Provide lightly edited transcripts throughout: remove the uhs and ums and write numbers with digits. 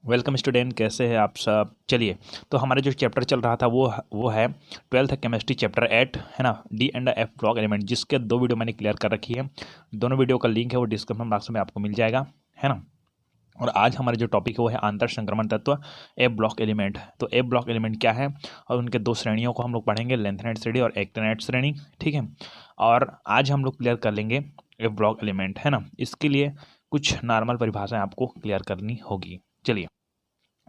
Welcome student, कैसे हैं आप सब। चलिए, तो हमारा जो चैप्टर चल रहा था वो है 12th केमिस्ट्री चैप्टर 8, है ना, D and F block element, जिसके दो वीडियो मैंने क्लियर कर रखी है। दोनों वीडियो का लिंक है वो डिस्क्रिप्शन बॉक्स में आपको मिल जाएगा, है ना। और आज हमारा जो टॉपिक है वो है आंतर संक्रमण तत्व एफ ब्लॉक एलिमेंट। तो एफ ब्लॉक एलिमेंट क्या है और उनके दो श्रेणियों को हम लोग पढ़ेंगे, लेंथेनाइट श्रेणी और एक्टिनाइट श्रेणी, ठीक है। और आज हम लोग क्लियर कर लेंगे एफ ब्लॉक एलिमेंट, है ना। इसके लिए कुछ नॉर्मल परिभाषाएं आपको क्लियर करनी होगी। चलिए,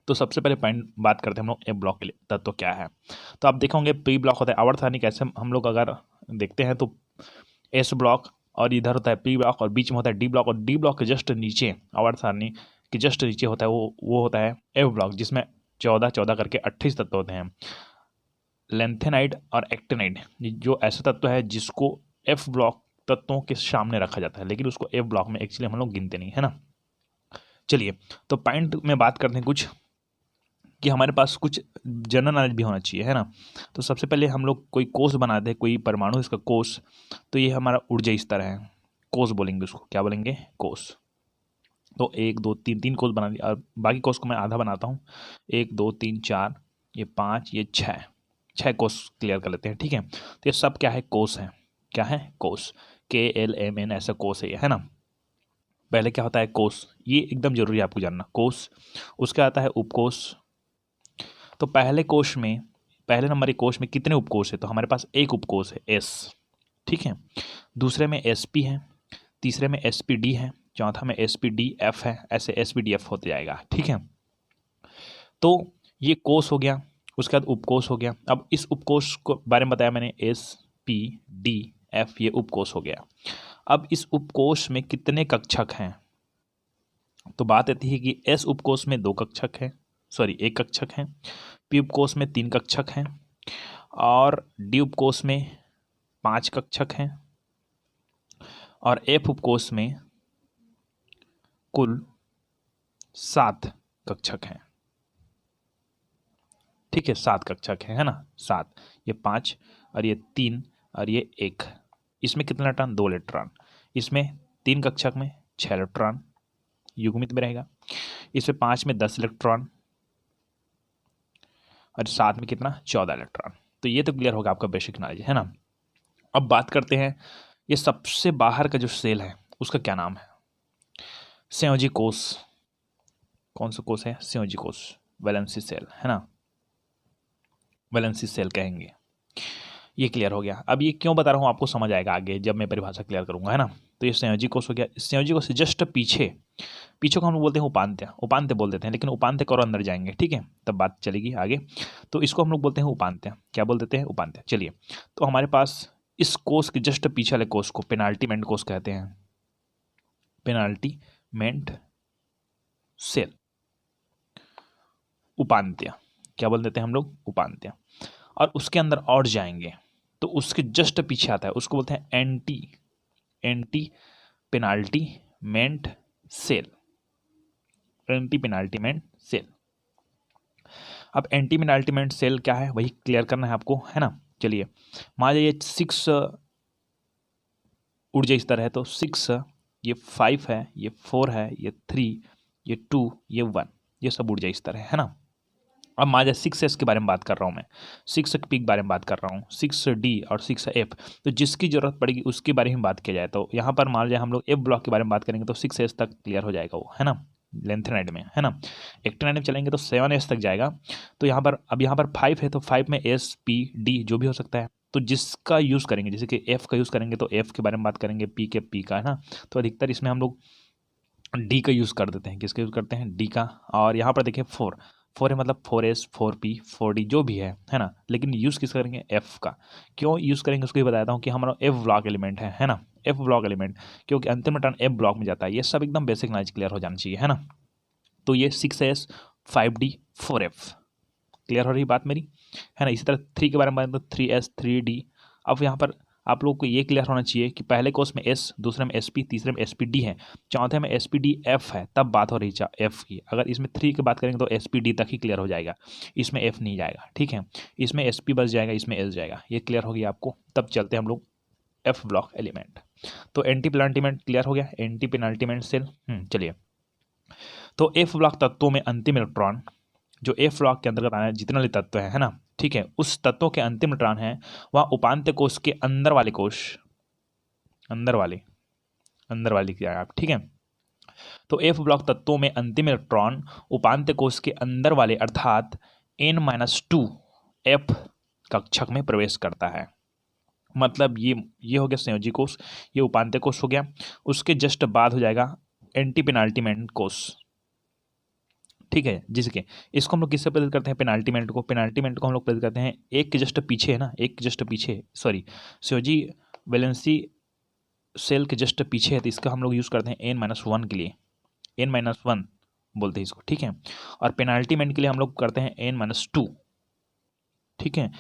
तो सबसे पहले पॉइंट बात करते हैं हम लोग ए ब्लॉक तत्व क्या है। तो आप देखोगे पी ब्लॉक होता है आवर्त सारणी, कैसे हम लोग अगर देखते हैं तो एस ब्लॉक और इधर होता है पी ब्लॉक और बीच में होता है डी ब्लॉक, और डी ब्लॉक के जस्ट नीचे आवर्त सारणी के जस्ट नीचे होता है वो होता है एफ ब्लॉक, जिसमें 14 करके 28 तत्व होते हैं। लेंथेनाइड और एक्टिनाइड जो ऐसा तत्व है जिसको एफ ब्लॉक तत्वों के सामने रखा जाता है, लेकिन उसको एफ ब्लॉक में एक्चुअली हम लोग गिनते नहीं, है ना। चलिए, तो पॉइंट में बात करते हैं कुछ कि हमारे पास कुछ जनरल नॉलेज भी होना चाहिए, है ना। तो सबसे पहले हम लोग कोई कोष बनाते हैं, कोई परमाणु इसका कोष, तो ये हमारा ऊर्जा स्तर है, कोष बोलेंगे उसको, क्या बोलेंगे, कोष। तो एक दो तीन तीन कोष बना दिया, और बाकी कोष को मैं आधा बनाता हूँ। एक दो तीन चार, ये पाँच, ये छः, छः कोष क्लियर कर लेते हैं, ठीक है। तो ये सब क्या है, कोष है। क्या है, कोष, KLMN ऐसा कोष है ये, है ना। पहले क्या होता है, कोष, ये एकदम जरूरी है आपको जानना, कोष। उसका आता है उपकोष। तो पहले कोष में, पहले नंबर के कोष में कितने उपकोष है, तो हमारे पास एक उपकोष है एस, ठीक है। दूसरे में SP है, तीसरे में SPD है, चौथा में SPDF है, ऐसे SPDF होते जाएगा, ठीक है। तो ये कोष हो गया, उसके बाद उपकोष हो गया। अब इस उपकोष को बारे में बताया मैंने, SPDF, ये उपकोष हो गया। अब इस उपकोष में कितने कक्षक हैं, तो बात आती है कि एस उपकोष में दो कक्षक हैं, सॉरी एक कक्षक हैं, पी उपकोष में 3 कक्षक हैं, और डी उपकोष में 5 कक्षक हैं, और एफ उपकोष में कुल 7 कक्षक हैं, ठीक है। 7 कक्षक हैं, है ना, 7, ये 5 और ये 3 और ये 1। इसमें कितना इलेक्ट्रॉन, 2 इलेक्ट्रॉन। इसमें 3 कक्षक में 6 इलेक्ट्रॉन युग्मित में रहेगा। इसमें 5 में 10 इलेक्ट्रॉन, और 7 में कितना, 14 इलेक्ट्रॉन। तो ये तो क्लियर होगा आपका बेसिक नॉलेज, है ना। अब बात करते हैं ये सबसे बाहर का जो सेल है उसका क्या नाम है, संयोजी कोष। कौन सा कोष है, संयोजी कोष, वैलेंसी सेल, है ना, वैलेंसी सेल कहेंगे। ये क्लियर हो गया। अब ये क्यों बता रहा हूँ आपको समझ आएगा आगे जब मैं परिभाषा क्लियर करूंगा, है ना। तो ये संयोजी कोष हो गया। संयोजी कोष से जस्ट पीछे, पीछे को हम लोग बोलते हैं उपांत्य, उपांत्य बोल देते हैं, लेकिन उपांत्य को और अंदर जाएंगे, ठीक है, तब बात चलेगी आगे। तो इसको हम लोग बोलते हैं उपांत्य, क्या बोल देते हैं, उपांत्य। चलिए, तो हमारे पास इस कोष के जस्ट पीछे वाले कोष को पेनाल्टीमेंट कोष कहते हैं, पेनाल्टीमेंट सेल, उपांत्य, क्या बोल देते हैं हम लोग, उपांत्य। और उसके अंदर और जाएंगे तो उसके जस्ट पीछे आता है, उसको बोलते हैं एंटी पेनाल्टीमेंट सेल, एंटी पेनाल्टीमेंट सेल। अब एंटी पेनाल्टीमेंट सेल क्या है वही क्लियर करना है आपको, है ना। चलिए, मान लीजिए 6 ऊर्जा स्तर है, तो 6, ये 5 है, ये 4 है, ये 3, ये 2, ये 1, ये सब ऊर्जा स्तर है ना। अब मान लीजिए 6S के बारे में बात कर रहा हूँ मैं, 6P के बारे में बात कर रहा हूँ, 6D और 6F, तो जिसकी जरूरत पड़ेगी उसके बारे में बात किया जाए। तो यहाँ पर मान लीजिए हम लोग F ब्लॉक के बारे में बात करेंगे तो 6S तक क्लियर हो जाएगा वो, है ना, लेंथेनाइड में, है ना। एक्टिनाइड में चलेंगे तो 7S तक जाएगा। तो यहाँ पर, अब यहाँ पर 5 है तो 5 में SPD जो भी हो सकता है, तो जिसका यूज़ करेंगे, जैसे कि F का यूज़ करेंगे तो F के बारे में बात करेंगे, P का, है ना। तो अधिकतर इसमें हम लोग D का यूज़ कर देते हैं, किसका यूज़ करते हैं, D का। और यहाँ पर देखिए 4 है, मतलब 4S 4P 4D जो भी है ना, लेकिन यूज़ किस करेंगे, F का। क्यों यूज़ करेंगे उसको भी बताता हूँ कि हमारा F ब्लॉक एलिमेंट है ना, F ब्लॉक एलिमेंट, क्योंकि अंतिम रिटर्न F ब्लॉक में जाता है। ये सब एकदम बेसिक नॉलेज क्लियर हो जाना चाहिए, है ना। तो ये 6S 5D 4F क्लियर हो रही बात मेरी, है ना। इसी तरह 3 के बारे में बात करें तो 3S 3D। अब यहाँ पर आप लोगों को ये क्लियर होना चाहिए कि पहले कोर्स में S, दूसरे में SP, तीसरे में SPD है, चौथे में SPDF है, तब बात हो रही F की। अगर इसमें 3 की बात करेंगे तो SPD तक ही क्लियर हो जाएगा, इसमें F नहीं जाएगा, ठीक है। इसमें SP बस जाएगा, इसमें S जाएगा। ये क्लियर हो गया आपको। तब चलते हैं हम लोग F ब्लॉक एलिमेंट। तो एंटी पेनाल्टीमेंट क्लियर हो गया, एंटी पेनाल्टीमेंट सेल। चलिए, तो एफ ब्लॉक तत्वों में अंतिम इलेक्ट्रॉन, जो एफ ब्लॉक के अंतर्गत आने जितने तत्व है ना, ठीक है, उस तत्वों के अंतिम इलेक्ट्रॉन है वह उपांत्य कोश के अंदर वाले कोश, अंदर वाली क्या है आप, ठीक है। तो एफ ब्लॉक तत्वों में अंतिम इलेक्ट्रॉन उपांत्य कोश के अंदर वाले अर्थात n-2 एफ कक्षक में प्रवेश करता है। मतलब ये हो गया संयोजी कोश, ये उपांत्य कोश हो गया। उसके जस्ट बाद हो जाएगा एंटी पेनाल्टीमेंट कोश, ठीक है, जिसके इसको हम लोग किससे प्रेरित करते हैं, पेनाल्टीमेंट को हम लोग प्रेरित करते हैं एक के जस्ट पीछे है ना, एक के जस्ट पीछे, सॉरी संयोजी वैलेंसी सेल के जस्ट पीछे है, तो इसका हम लोग यूज़ करते हैं n-1 के लिए, n-1 बोलते हैं इसको, ठीक है। और पेनाल्टीमेंट के लिए हम लोग करते हैं n-2, ठीक है।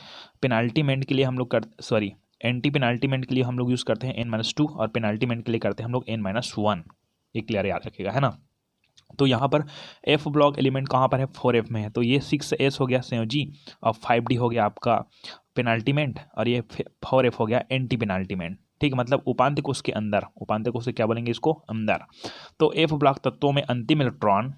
पेनाल्टीमेंट के लिए हम लोग एंटी पेनाल्टीमेंट के लिए हम लोग यूज़ करते हैं n-2 और पेनाल्टीमेंट के लिए करते हैं हम लोग n-1, ये क्लियर याद रखिएगा, है ना। तो यहाँ पर एफ ब्लॉक एलिमेंट कहाँ पर है, 4f में है, तो ये 6s हो गया संयोजी और 5d हो गया आपका पेनाल्टीमेंट और ये 4f हो गया एंटी पेनाल्टीमेंट, ठीक है। मतलब उपांत्य कोश के अंदर, उपांत्य कोश से क्या बोलेंगे इसको, अंदर। तो एफ ब्लॉक तत्वों में अंतिम इलेक्ट्रॉन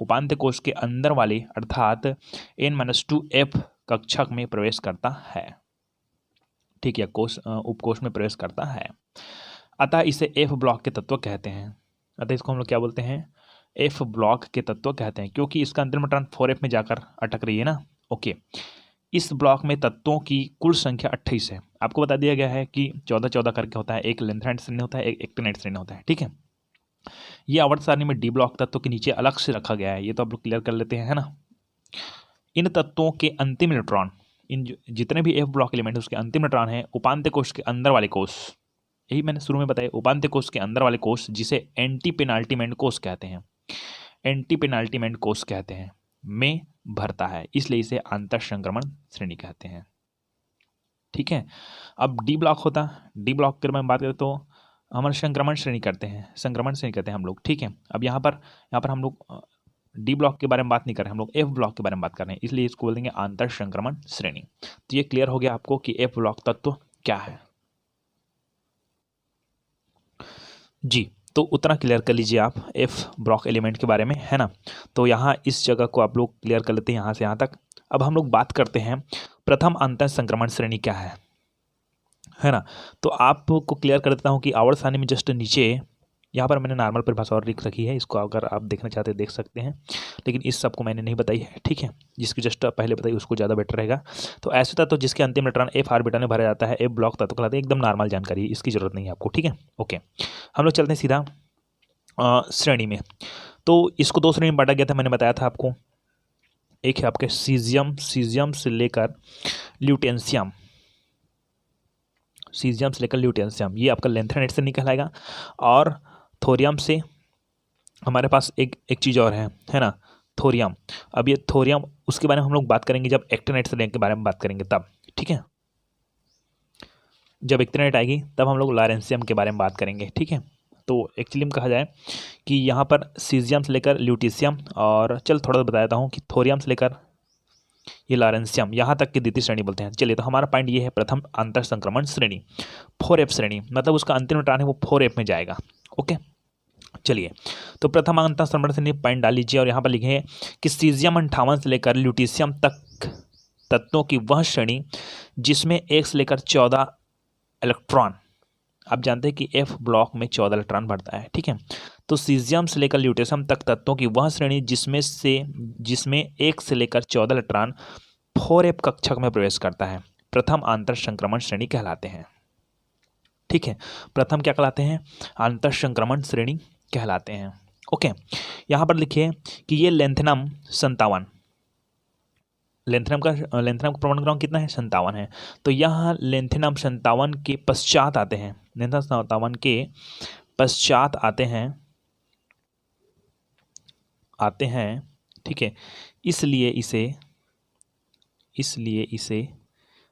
उपांत्य कोश के अंदर वाले अर्थात n-2 एफ कक्षक में प्रवेश करता है, ठीक है, उपकोश में प्रवेश करता है। अतः इसे एफ ब्लॉक के तत्व कहते हैं। अतः इसको हम लोग क्या बोलते हैं, एफ ब्लॉक के तत्व कहते हैं, क्योंकि इसका अंतिम इलेक्ट्रॉन 4f में जाकर अटक रही है ना, ओके। इस ब्लॉक में तत्वों की कुल संख्या 28 है। आपको बता दिया गया है कि 14-14 करके होता है, एक लेंथेनाइट श्रेणी होता है, एक एक्टिनाइट श्रेणी होता है, ठीक है। ये आवर्त सारणी में डी ब्लॉक तत्वों के नीचे अलग से रखा गया है, ये तो आप लोग क्लियर कर लेते हैं, है ना। इन तत्वों के अंतिम इलेक्ट्रॉन, इन जितने भी एफ ब्लॉक एलिमेंट उसके अंतिम इलेक्ट्रॉन है उपांत्य कोश के अंदर वाले कोश, यही मैंने शुरू में बताया, उपांत्य कोश के अंदर वाले कोश जिसे एंटी पेनाल्टीमेंट कोश कहते हैं, एंटी पेनाल्टीमेंट कोश कहते हैं, में भरता है, इसलिए इसे आंतर संक्रमण श्रेणी कहते हैं, ठीक है। अब डी ब्लॉक होता है, डी ब्लॉक के बारे में बात करें तो हमारे संक्रमण श्रेणी कहते हैं हम लोग, ठीक है। अब यहाँ पर हम लोग डी ब्लॉक के बारे में बात नहीं कर रहे हैं, हम लोग एफ ब्लॉक के बारे में बात कर रहे हैं, इसलिए इसको बोल देंगे आंतर संक्रमण श्रेणी। तो ये क्लियर हो गया आपको कि एफ ब्लॉक तत्व क्या है जी। तो उतना क्लियर कर लीजिए आप एफ ब्लॉक एलिमेंट के बारे में, है ना। तो यहाँ इस जगह को आप लोग क्लियर कर लेते हैं यहाँ से यहाँ तक। अब हम लोग बात करते हैं प्रथम अंतर संक्रमण श्रेणी क्या है ना। तो आपको क्लियर कर देता हूँ कि आवर्त सारणी में जस्ट नीचे यहाँ पर मैंने नॉर्मल परिभाषा और लिख रखी है, इसको अगर आप देखना चाहते हैं देख सकते हैं, लेकिन इस सब को मैंने नहीं बताई है, ठीक है। जिसकी जस्ट पहले बताई उसको ज़्यादा बेटर रहेगा। तो ऐसे तत्व जिसके अंतिम इलेक्ट्रॉन एफ ऑर्बिटल में भरा जाता है एफ ब्लॉक तत्व कहलाते हैं, एकदम नॉर्मल जानकारी, इसकी जरूरत नहीं है आपको, ठीक है, ओके। हम लोग चलते हैं सीधा श्रेणी में। तो इसको दो श्रेणी में बांटा गया था, मैंने बताया था आपको। एक है आपके सीजियम से लेकर ल्यूटेंशियम, ये आपका लेंथेनाइट से निकल आएगा। और थोरियम से हमारे पास एक चीज़ और है ना, थोरियम। अब ये थोरियम उसके बारे में हम लोग बात करेंगे जब एक्टिनाइट से के बारे में बात करेंगे तब, ठीक है। जब एक्टिनाइट आएगी तब हम लोग लॉरेंशियम के बारे में बात करेंगे, ठीक है। तो एक्चुअली में कहा जाए कि यहाँ पर सीजियम से लेकर ल्यूटीशियम, और चल थोड़ा सा बता देता हूँ कि थोरियम से लेकर ये लॉरेंशियम, यहाँ तक की द्वितीय श्रेणी बोलते हैं। चलिए, तो हमारा पॉइंट ये है प्रथम अंतर संक्रमण श्रेणी 4f श्रेणी, मतलब उसका अंतिम इलेक्ट्रॉन है वो 4f में जाएगा, ओके। चलिए, तो प्रथम अंतर संक्रमण श्रेणी पॉइंट डाल लीजिए और यहाँ पर लिखे कि सीजियम 58 से लेकर ल्यूटीशियम तक तत्वों की वह श्रेणी जिसमें 1 से लेकर 14 इलेक्ट्रॉन, आप जानते हैं कि एफ ब्लॉक में 14 इलेक्ट्रॉन बढ़ता है, ठीक है। तो सीजियम से लेकर ल्यूटेशियम तक तत्वों की वह श्रेणी जिसमें 1 से लेकर 14 इलेक्ट्रॉन 4f कक्षक में प्रवेश करता है, प्रथम आंतर संक्रमण श्रेणी कहलाते हैं, ठीक है। प्रथम क्या कहलाते हैं, आंतर संक्रमण श्रेणी कहलाते हैं, ओके। यहाँ पर लिखिए कि ये लेंथेनम 57, लेंथेनम का परमाणु क्रमांक कितना है, 57 है। तो यहाँ लेंथेनम 57 के पश्चात आते हैं, लेंथेनम 57 के पश्चात आते हैं, ठीक है। इसलिए इसे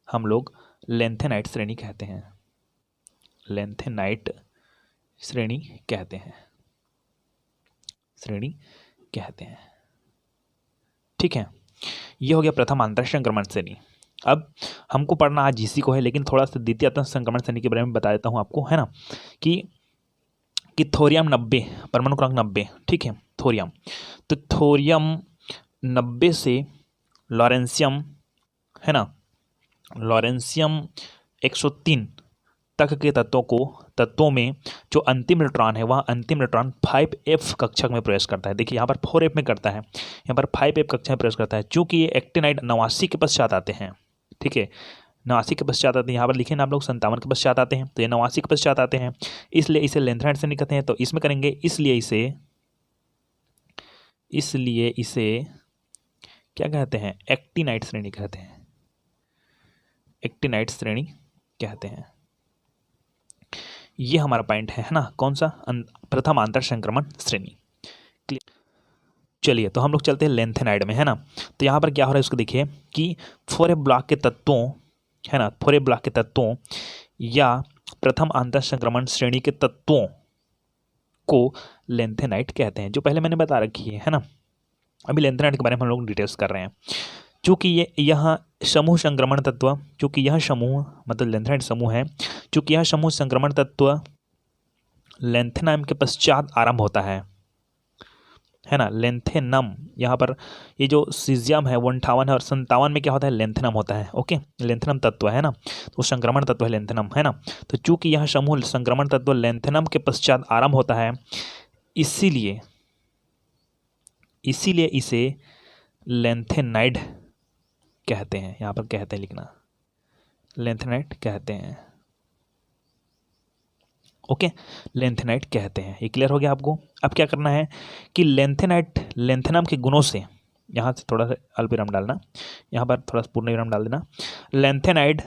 हम लोग लेंथेनाइट श्रेणी कहते हैं, लेंथेनाइट श्रेणी कहते हैं, ठीक है। ये हो गया प्रथम अंतर संक्रमण श्रेणी। अब हमको पढ़ना आज इसी को है, लेकिन थोड़ा सा द्वितीय अंतर संक्रमण श्रेणी के बारे में बता देता हूँ आपको, है ना, कि कि थोरियम 90, परमाणु क्रमांक 90, ठीक है, थोरियम। तो थोरियम 90 से लॉरेंशियम, है ना, लॉरेंशियम 103 तक के तत्वों में जो अंतिम इलेक्ट्रॉन है वह अंतिम इलेक्ट्रॉन 5f कक्षक में प्रवेश करता है। देखिए यहाँ पर 4f में करता है, यहाँ पर 5f कक्षक में प्रवेश करता है। चूंकि ये एक्टिनाइड 89 के पश्चात आते हैं, ठीक है, 89 के पश्चात आते हैं, यहाँ पर लिखे ना आप लोग 57 के पश्चात आते हैं, तो ये 89 के पश्चात आते हैं, इसलिए इसे लेंथेनाइड से निकलते हैं। तो इसमें करेंगे, इसलिए इसे क्या कहते हैं, एक्टिनाइड श्रेणी कहते हैं, एक्टिनाइड श्रेणी कहते हैं। ये हमारा पॉइंट है ना, कौन सा, प्रथम आंतर संक्रमण श्रेणी। चलिए तो हम लोग चलते हैं लेंथेनाइड में, है ना। तो यहाँ पर क्या हो रहा है उसको देखिए कि 4f ब्लॉक के तत्वों, है ना, 4f ब्लॉक के तत्वों या प्रथम आंतर संक्रमण श्रेणी के तत्वों को लेंथेनाइड कहते हैं, जो पहले मैंने बता रखी है ना। अभी लेंथेनाइड के बारे में हम लोग डिटेल्स कर रहे हैं। चूँकि ये यह समूह संक्रमण तत्व, चूँकि यह समूह मतलब लेंथेनाइड समूह है, चूँकि यह समूह संक्रमण तत्व लेंथेनम के पश्चात आरंभ होता है ना। लेंथेनम, यहाँ पर ये जो सीजियम है वो 58 है और 57 में क्या होता है, लेंथेनम होता है। ओके, लेंथेनम तत्व है ना, तो संक्रमण तत्व है लेंथेनम, है ना। तो चूँकि यह समूह संक्रमण तत्व लेंथेनम के पश्चात आरंभ होता है, इसीलिए इसे लेंथेनाइड कहते हैं। यहाँ पर कहते हैं लिखना, लेंथेनाइड कहते हैं। ओके, लेंथेनाइड कहते हैं। ये क्लियर हो गया आपको। अब क्या करना है कि लेंथेनाइड लेंथेनम के गुणों से, यहाँ से थोड़ा सा अल्पविराम डालना, यहाँ पर थोड़ा सा पूर्ण विराम डाल देना। लेंथेनाइड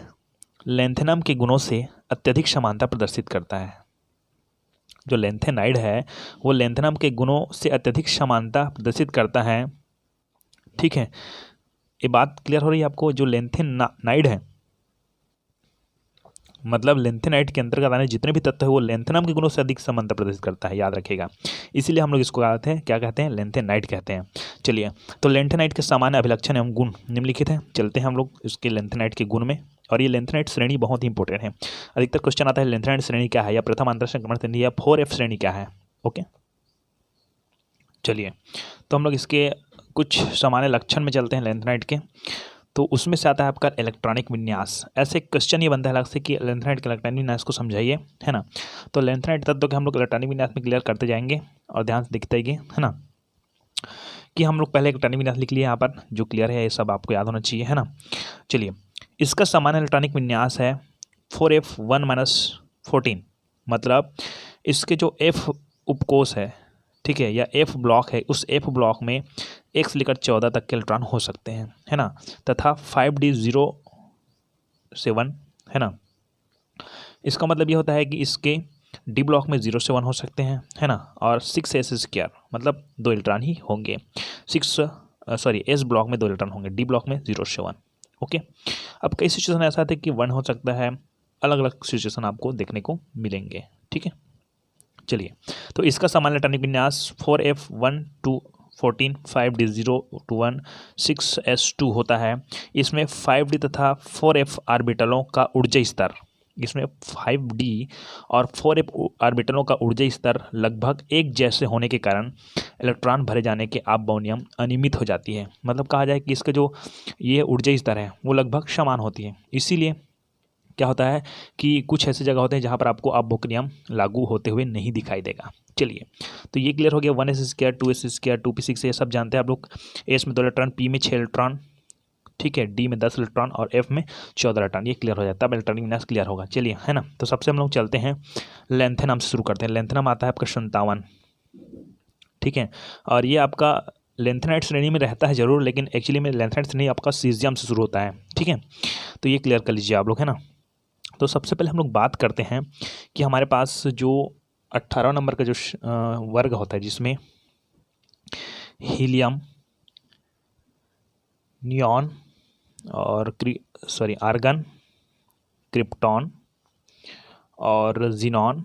लेंथेनम के गुणों से अत्यधिक समानता प्रदर्शित करता है। जो लेंथेनाइड है वो लेंथेनम के गुणों से अत्यधिक समानता प्रदर्शित करता है, ठीक है। ये बात क्लियर हो रही है आपको। जो लेंथेनाइड है मतलब लेंथेनाइड के अंतर्गत आने जितने भी तत्व है वो लेंथेनम के गुणों से अधिक समानता प्रदर्शित करता है, याद रखिएगा। इसीलिए हम लोग इसको क्या कहते हैं, लेंथेनाइड कहते हैं। चलिए, तो लेंथेनाइड के सामान्य अभिलक्षण एवं गुण निम्नलिखित हैं। चलते हैं हम लोग इसके लेंथेनाइड के गुण में। और ये लेंथेनाइड श्रेणी बहुत ही इंपॉर्टेंट है, अधिकतर क्वेश्चन आता है लेंथेनाइड श्रेणी क्या है, या प्रथम आंतर संक्रमण श्रेणी, या 4f श्रेणी क्या है। ओके, चलिए तो हम लोग इसके कुछ सामान्य लक्षण में चलते हैं लेंथेनाइड के। तो उसमें से आता है आपका इलेक्ट्रॉनिक विन्यास। ऐसे क्वेश्चन ये बनता है अलग से कि लेंथेनाइड के इलेक्ट्रॉनिक विन्यास को समझाइए, है ना। तो लेंथेनाइड तत्व के हम लोग इलेक्ट्रॉनिक विन्यास में क्लियर करते जाएंगे और ध्यान से देखते हैं, है ना, कि हम लोग पहले इलेक्ट्रॉनिक विन्यास लिख लिए यहाँ पर, जो क्लियर है, ये सब आपको याद होना चाहिए, है ना। चलिए, इसका सामान्य इलेक्ट्रॉनिक विन्यास है 4f1-14, मतलब इसके जो f उपकोष है, ठीक है, या f ब्लॉक है, उस f ब्लॉक में 1 से लेकर 14 तक के इलेक्ट्रॉन हो सकते हैं, है ना, तथा 5d07, है ना। इसका मतलब ये होता है कि इसके डी ब्लॉक में 0 से 1 हो सकते हैं, है ना, और 6s² मतलब 2 इलेक्ट्रॉन ही होंगे। एस ब्लॉक में 2 इलेक्ट्रॉन होंगे, डी ब्लॉक में 0 से 1। ओके, अब कई सिचुएशन ऐसा है कि 1 हो सकता है, अलग अलग सिचुएशन आपको देखने को मिलेंगे, ठीक है। चलिए, तो इसका सामान्य इलेक्ट्रॉनिक विन्यास 4f1-14, 5d0-1, 6s2 होता है। इसमें 5d तथा 4f ऑर्बिटलों का ऊर्जा स्तर, इसमें 5d और 4f ऑर्बिटलों का ऊर्जा स्तर लगभग एक जैसे होने के कारण इलेक्ट्रॉन भरे जाने के अपबाउंड नियम अनियमित हो जाती है। मतलब कहा जाए कि इसका जो ये ऊर्जा स्तर है वो लगभग समान होती है। इसीलिए क्या होता है कि कुछ ऐसी जगह होते हैं जहाँ पर आपको अपबाउंड नियम लागू होते हुए नहीं दिखाई देगा। चलिए, तो ये क्लियर हो गया। 1s², 2s², 2p6, ये सब जानते हैं आप लोग। एस में 2 इलेक्ट्रॉन, पी में 6 इलेक्ट्रॉन, ठीक है, डी में 10 इलेक्ट्रॉन और एफ में 14 इलेक्ट्रॉन। ये क्लियर हो जाता है, तब इलेक्ट्रॉनिक विन्यास क्लियर होगा। चलिए, है ना। तो सबसे हम लोग चलते हैं लेंथेनम से शुरू करते हैं। लेंथेनम आता है आपका 57, ठीक है, और ये आपका लेंथेनाइड श्रेणी में रहता है जरूर, लेकिन एक्चुअली में लेंथेनाइड श्रेणी आपका सीजियम से शुरू होता है, ठीक है। तो ये क्लियर कर लीजिए आप लोग, है ना। तो सबसे पहले हम लोग बात करते हैं कि हमारे पास जो 18 नंबर का जो वर्ग होता है, जिसमें हीलियम, नियॉन और आर्गन, क्रिप्टॉन और जीनॉन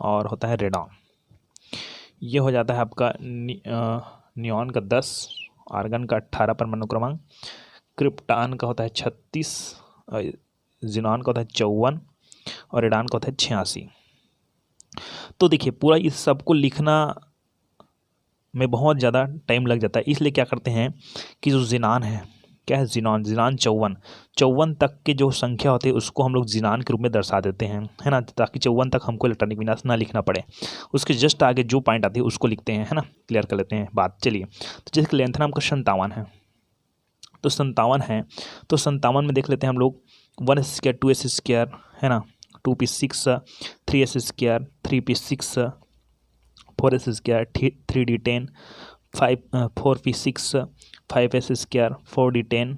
और होता है रेडॉन। ये हो जाता है आपका नियॉन का 10, आर्गन का 18 परमाणु क्रमांक, क्रिप्टॉन का होता है 36, जीनॉन का होता है 54 और रेडॉन का होता है 86। तो देखिए पूरा इस सबको लिखना में बहुत ज़्यादा टाइम लग जाता है, इसलिए क्या करते हैं कि जो जिनान है, क्या है जिनान, जिनान 54 तक के जो संख्या होती है उसको हम लोग जिनान के रूप में दर्शा देते हैं, है ना, ताकि 54 तक हमको इलेक्ट्रॉनिक विन्यास ना लिखना पड़े। उसके जस्ट आगे जो पॉइंट आती है उसको लिखते हैं, है ना, क्लियर कर लेते हैं बात। चलिए, तो जैसे लेंथ नाम का 57 है, तो 57 है, तो 57 में देख लेते हैं हम लोग 1s², 2s², है ना, 2p6, 3s², 3p6, 4s², 3d10, 4p6, 5s², 4d10,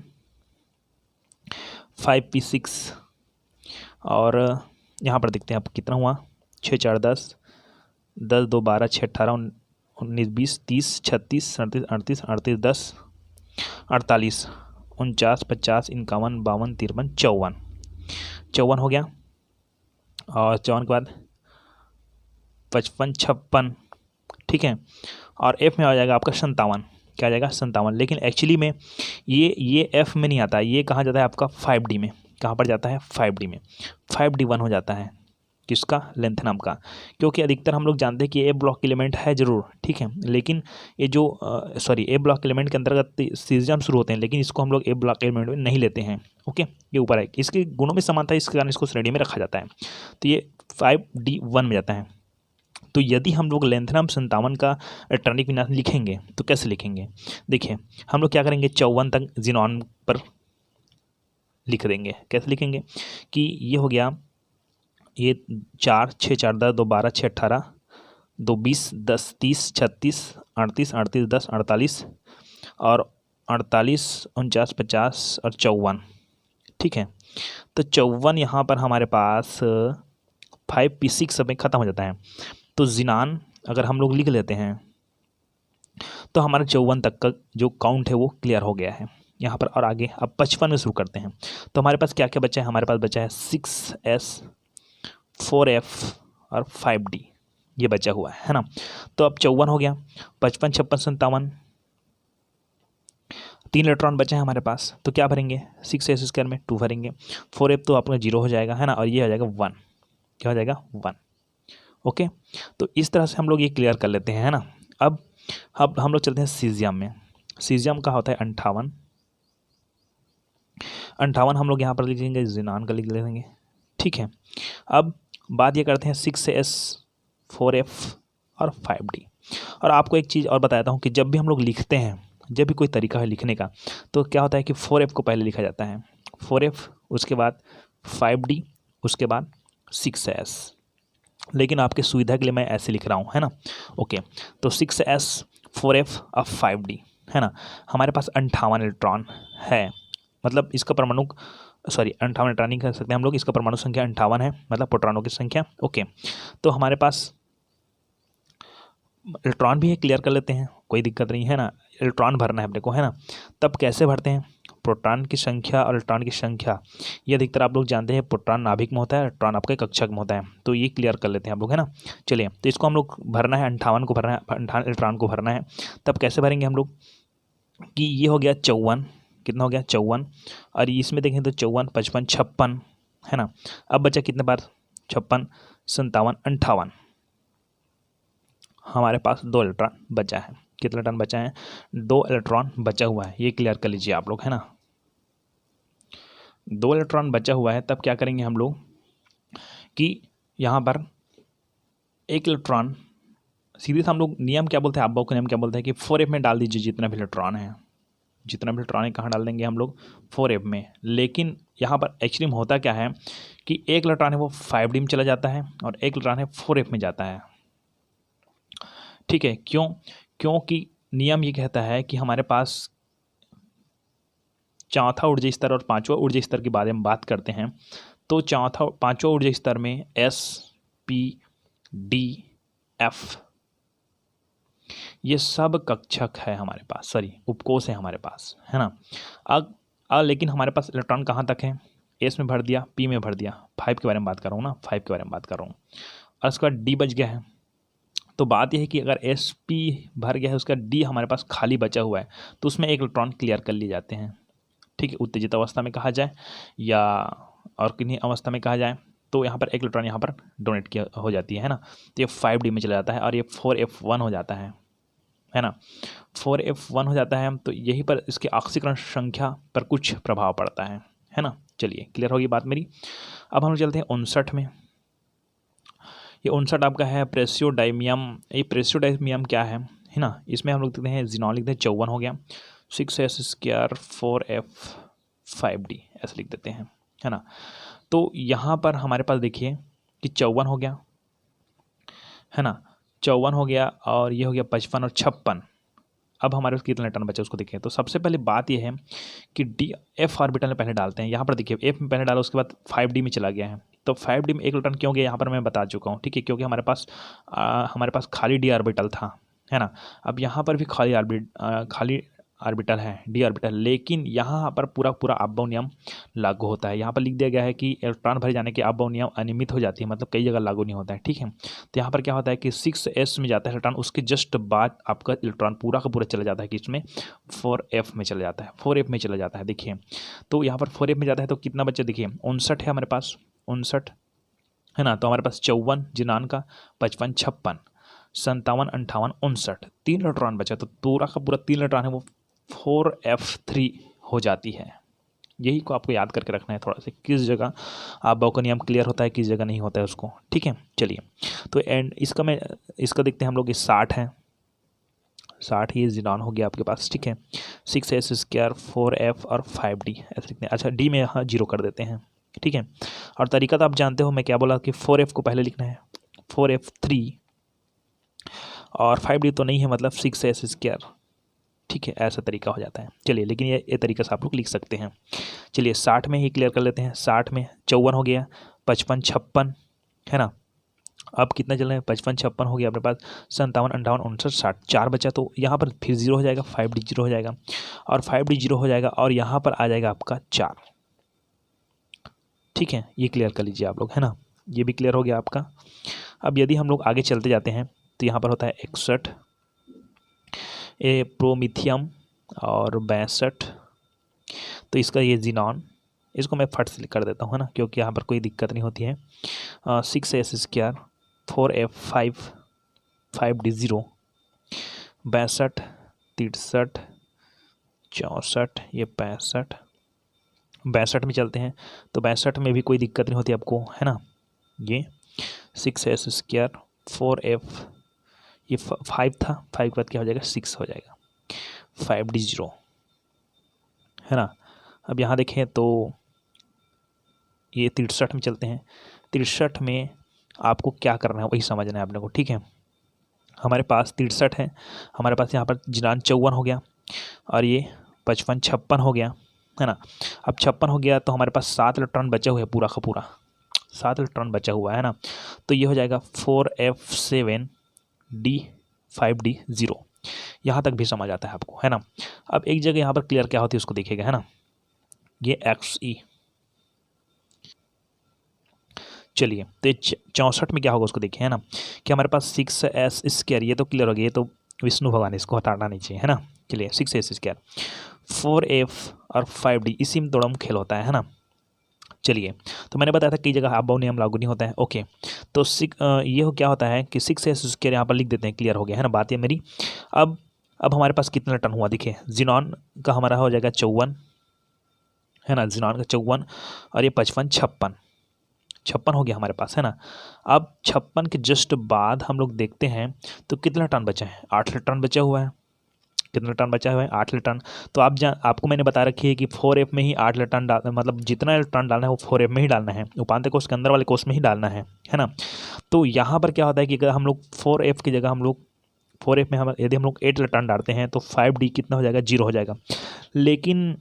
5p6, और यहाँ पर देखते हैं आप कितना हुआ, 6 4 10, 10 2 12, 6 18, 19 20, 30, 36, 37, 38, 38 10, 48, 49, 50, 51, 52, 53, 54, 54 हो गया। और 54 के बाद 55, 56, ठीक है। और एफ में आ जाएगा आपका 57, क्या आ जाएगा 57। लेकिन एक्चुअली में ये एफ में नहीं आता, ये कहाँ जाता है आपका 5D में। कहाँ पर जाता है 5D में, 5D1 हो जाता है किसका, लेंथ नाम का। क्योंकि अधिकतर हम लोग जानते हैं कि ए ब्लॉक एलिमेंट है ज़रूर, ठीक है, लेकिन ये जो ए ब्लॉक एलिमेंट के अंतर्गत सीजम शुरू होते हैं, लेकिन इसको हम लोग ए ब्लॉक एलिमेंट में नहीं लेते हैं। ओके, ये ऊपर है, इसके गुणों में समानता है, इसके कारण इसको श्रेणी में रखा जाता है। तो ये 5D1 में जाता है। तो यदि हम लोग लेंथनाम 57 का इलेक्ट्रॉनिक विन्यास लिखेंगे तो कैसे लिखेंगे, देखिए हम लोग क्या करेंगे, 54 तक जिनॉन पर लिख देंगे। कैसे लिखेंगे कि ये हो गया, ये 4 6 4 10 2 12 6 18 2 20 10 30 36 38 38 10 48 और 48 49 50 और 54, ठीक है। तो 54 यहाँ पर हमारे पास 5p6 में ख़त्म हो जाता है। तो जिनान अगर हम लोग लिख लेते हैं तो हमारा 54 तक का जो काउंट है वो क्लियर हो गया है यहाँ पर। और आगे अब 55 में शुरू करते हैं। तो हमारे पास क्या क्या बचा है, हमारे पास बचा है 6s, 4f और 5d, ये बचा हुआ है ना। तो अब 54 हो गया, 55 56 57, 3 इलेक्ट्रॉन बचे हैं हमारे पास, तो क्या भरेंगे, 6s² में 2 भरेंगे, 4f तो आपका 0 हो जाएगा, है ना, और ये हो जाएगा 1, क्या हो जाएगा 1। ओके, तो इस तरह से हम लोग ये क्लियर कर लेते हैं, है ना। अब हम लोग चलते हैं सीजियम में। सीजियम का होता है 58, 58 हम लोग यहाँ पर लिख लेंगे, जिनान का लिख लेंगे, ठीक है। अब बात ये करते हैं 6s, 4f और 5d। और आपको एक चीज़ और बताता हूँ कि जब भी हम लोग लिखते हैं, जब भी कोई तरीका है लिखने का, तो क्या होता है कि 4f को पहले लिखा जाता है, 4f उसके बाद 5d उसके बाद 6s। लेकिन आपके सुविधा के लिए मैं ऐसे लिख रहा हूँ, है ना। ओके, तो 6s, 4f और 5d, है ना। हमारे पास 58 इलेक्ट्रॉन है, मतलब इसका परमाणु 58 इलेक्ट्रॉन नहीं कह सकते हम लोग, इसका परमाणु संख्या 58 है, मतलब प्रोटॉनों की संख्या। ओके, तो हमारे पास इलेक्ट्रॉन भी है, क्लियर कर लेते हैं, कोई दिक्कत नहीं है ना। इलेक्ट्रॉन भरना है अपने को, है ना। तब कैसे भरते हैं, प्रोटॉन की संख्या और इलेक्ट्रॉन की संख्या, ये अधिकतर आप लोग जानते हैं, प्रोटॉन नाभिक में होता है, इलेक्ट्रॉन आपके कक्षक में होता है। तो ये क्लियर कर लेते हैं आप लोग, है ना। चलिए, तो इसको हम लोग भरना है, 58 को भरना है, 58 इलेक्ट्रॉन को भरना है। तब कैसे भरेंगे हम लोग कि ये हो गया 54, कितना हो गया 54, और इसमें देखें तो 54 55 56, है ना। अब बचा कितने बार, 56 57 58, हमारे पास 2 इलेक्ट्रॉन बचा है। कितने इलेक्ट्रॉन बचा है, 2 इलेक्ट्रॉन बचा हुआ है, ये क्लियर कर लीजिए आप लोग, है ना। 2 इलेक्ट्रॉन बचा हुआ है। तब क्या करेंगे हम लोग कि यहाँ पर 1 इलेक्ट्रॉन सीधे से हम लोग नियम क्या बोलते हैं, आप का नियम क्या बोलते हैं कि 4f में डाल दीजिए जितना भी इलेक्ट्रॉन है, जितना भी इलेक्ट्रॉन है कहाँ डाल देंगे हम लोग 4f में। लेकिन यहाँ पर एक्चुअली में होता क्या है कि 1 इलेक्ट्रॉन है वो 5d में चला जाता है और 1 इलेक्ट्रॉन है 4f में जाता है, ठीक है। क्यों, क्योंकि नियम ये कहता है कि हमारे पास चौथा ऊर्जा स्तर और 5वां ऊर्जा स्तर के बारे में बात करते हैं। तो 5वां ऊर्जा स्तर में s, p, d, f ये सब कक्षक है हमारे पास, सॉरी उपकोष है हमारे पास, है ना। अब लेकिन हमारे पास इलेक्ट्रॉन कहाँ तक है, एस में भर दिया, पी में भर दिया, 5 के बारे में बात कर रहा हूँ ना, 5 के बारे में बात कर रहा हूँ। और उसका डी बच गया है। तो बात यह है कि अगर एस पी भर गया है, उसका डी हमारे पास खाली बचा हुआ है, तो उसमें 1 इलेक्ट्रॉन क्लियर कर लिए जाते हैं, ठीक है। उत्तेजित अवस्था में कहा जाए या और किन्हीं अवस्था में कहा जाए, तो यहाँ पर एक इलेक्ट्रॉन यहाँ पर डोनेट किया हो जाती है ना, तो ये 5d में चला जाता है और ये 4f1 हो जाता है ना, 4f1 हो जाता है। तो यहीं पर इसके ऑक्सीकरण संख्या पर कुछ प्रभाव पड़ता है ना। चलिए क्लियर होगी बात मेरी। अब हम चलते हैं 59 में। ये 59 आपका है प्रेसियोडाइमियम। ये प्रेसियोडाइमियम क्या है ना, इसमें हम लोग देखते हैं जिनॉन लिखते हैं 54 हो गया, 6s² 4f5d ऐसे लिख देते हैं, है ना। तो यहाँ पर हमारे पास देखिए कि 54 हो गया, है ना, 54 हो गया और ये हो गया 55 और 56। अब हमारे पास कितने इलेक्ट्रॉन बचे उसको देखिए। तो सबसे पहले बात ये है कि डी एफ ऑर्बिटल में पहले डालते हैं। यहाँ पर देखिए एफ में पहले डाला, उसके बाद 5d में चला गया है। तो 5d में एक इलेक्ट्रॉन क्यों गया यहाँ पर मैं बता चुका हूँ, ठीक है, क्योंकि हमारे पास खाली डी ऑर्बिटल था, है ना। अब यहाँ पर भी खाली ऑर्बिटल है, डी ऑर्बिटल, लेकिन यहाँ पर पूरा अबव नियम लागू होता है। यहाँ पर लिख दिया गया है कि इलेक्ट्रॉन भरे जाने के अबव नियम अनियमित हो जाती है, मतलब कई जगह लागू नहीं होता है, ठीक है। तो यहाँ पर क्या होता है कि 6s में जाता है इलेक्ट्रॉन, उसके जस्ट बाद आपका इलेक्ट्रॉन पूरा का पूरा चला जाता है कि इसमें 4f में चला जाता है, 4f में चला जाता है। देखिए तो यहाँ पर 4f में जाता है तो कितना बच्चा, देखिए 59 है हमारे पास, 59 है ना। तो हमारे पास 54 जिनान का, 55 56 57 58 59, 3 इलेक्ट्रॉन बचा। तो पूरा का पूरा 3 इलेक्ट्रॉन है वो 4f3 हो जाती है। यही को आपको याद करके रखना है थोड़ा सा, किस जगह अबव का नियम क्लियर होता है, किस जगह नहीं होता है उसको, ठीक है। चलिए तो एंड इसका देखते हैं हम लोग, ये 60 है, 60 ये जिनॉन हो गया आपके पास, ठीक है। 6s² 4f और 5d ऐसे लिखते हैं। अच्छा डी में यहाँ 0 कर देते हैं, ठीक है। और तरीका तो आप जानते हो, मैं क्या बोला कि 4f को पहले लिखना है, 4f3 और 5d तो नहीं है, मतलब 6s², ठीक है, ऐसा तरीका हो जाता है। चलिए लेकिन ये तरीका से आप लोग लिख सकते हैं। चलिए 60 में ही क्लियर कर लेते हैं। 60 में 54 हो गया, 55 56, है ना। अब कितना चल रहा है, 55 56 हो गया अपने पास, 57 58 59 60, 4 बचा। तो यहाँ पर फिर 0 हो जाएगा, 5d 0 हो जाएगा और 5d 0 हो जाएगा और यहाँ पर आ जाएगा आपका 4, ठीक है। ये क्लियर कर लीजिए आप लोग, है ना, ये भी क्लियर हो गया आपका। अब यदि हम लोग आगे चलते जाते हैं तो यहाँ पर होता है 61 ए प्रोमिथियम और 62, तो इसका ये जिनॉन, इसको मैं फट से कर देता हूँ, है ना, क्योंकि यहाँ पर कोई दिक्कत नहीं होती है। 6s² 4f5 5d 0, 62 63 64, ये 65 62 में चलते हैं। तो 62 में भी कोई दिक्कत नहीं होती आपको, है ना। ये 6s² 4f, ये 5 था, 5 के बाद क्या हो जाएगा, 6 हो जाएगा, 5d 0, है ना। अब यहाँ देखें तो ये 63 में चलते हैं। 63 में आपको क्या करना है वही समझना है आपने को, ठीक है। हमारे पास 63 है, हमारे पास यहाँ पर जिनान 54 हो गया और ये 55 56 हो गया, है ना। अब 56 हो गया तो हमारे पास 7 इलेक्ट्रॉन बचा हुआ है, पूरा का पूरा 7 इलेक्ट्रॉन बचा हुआ है ना। तो ये हो जाएगा 4f7 d 5d 0, यहाँ तक भी समझ आता है आपको, है ना। अब एक जगह यहाँ पर क्लियर क्या होती है उसको देखिएगा, है ना, ये xe। चलिए तो 64 में क्या होगा उसको देखिए, है ना, कि हमारे पास 6s², ये तो क्लियर हो गया, ये तो विष्णु भगवान, इसको हटाना नहीं चाहिए, है ना। चलिए 6s² 4f और 5d, इसी में थोड़ा खेल होता है ना। चलिए तो मैंने बताया था कई जगह अबव नियम लागू नहीं होता है, ओके। तो ये क्या होता है कि 6s² यहाँ पर लिख देते हैं, क्लियर हो गया, है ना बात ये मेरी। अब हमारे पास कितना टन हुआ, देखिए जिनॉन का हमारा हो जाएगा 54, है ना, जिनॉन का 54 और ये 55 56 हो गया हमारे पास, है ना। अब 56 के जस्ट बाद हम लोग देखते हैं तो कितना टन बचा है, 8 टन बचा हुआ है। कितना टन बचा हुआ है, 8 टन। तो आपको मैंने बता रखी है कि 4f में ही 8 टन डाल, मतलब जितना टन डालना है वो 4f में ही डालना है, उपांत्य कोष के अंदर वाले कोष में ही डालना है ना। तो यहाँ पर क्या होता है कि अगर हम लोग 4f की जगह हम लोग 4f में यदि हम लोग 8 टन डालते हैं तो 5d कितना हो जाएगा, 0 हो जाएगा। लेकिन